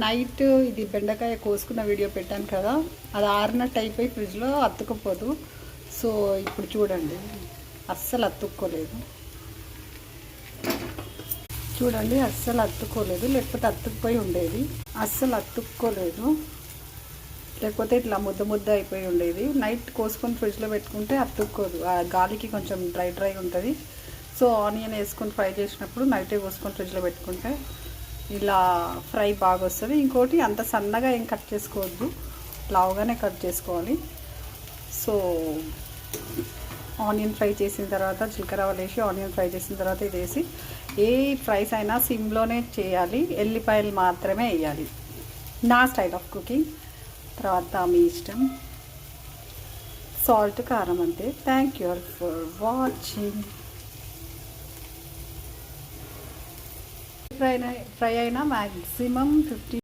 Night ఇది బెండకాయ కోసుకున్న video పెట్టాను కదా, అది ఆరినట్టు అయిపోయి ఫ్రిడ్జ్లో అతుక్కుపోదు. సో ఇప్పుడు చూడండి, అస్సలు అతుక్కోలేదు. చూడండి, అస్సలు అతుక్కోలేదు, లేకపోతే అతుక్కుపోయి ఉండేది. అస్సలు అతుక్కోలేదు, లేకపోతే ఇట్లా ముద్ద ముద్ద అయిపోయి ఉండేది. నైట్ కోసుకొని ఫ్రిడ్జ్లో పెట్టుకుంటే అతుక్కోదు, ఆ గాలికి కొంచెం డ్రై ఉంటుంది. సో ఆనియన్ వేసుకొని ఫ్రై చేసినప్పుడు నైటే కోసుకొని ఫ్రిడ్జ్లో పెట్టుకుంటే ఇలా ఫ్రై బాగా వస్తుంది. ఇంకోటి, అంత సన్నగా ఏం కట్ చేసుకోవద్దు, లావుగానే కట్ చేసుకోవాలి. సో ఆనియన్ ఫ్రై చేసిన తర్వాత జీలకర్ర వేసి ఆనియన్ ఫ్రై చేసిన తర్వాత ఇది వేసి, ఏ ఫ్రైస్ అయినా సిమ్లోనే చేయాలి, ఎల్లిపాయలు మాత్రమే వేయాలి, నా స్టైల్ ఆఫ్ కుకింగ్. తర్వాత మీ ఇష్టం. సాల్ట్, కారం అంతే. Thank you all for watching. Fry అయినా మ్యాక్సిమం 50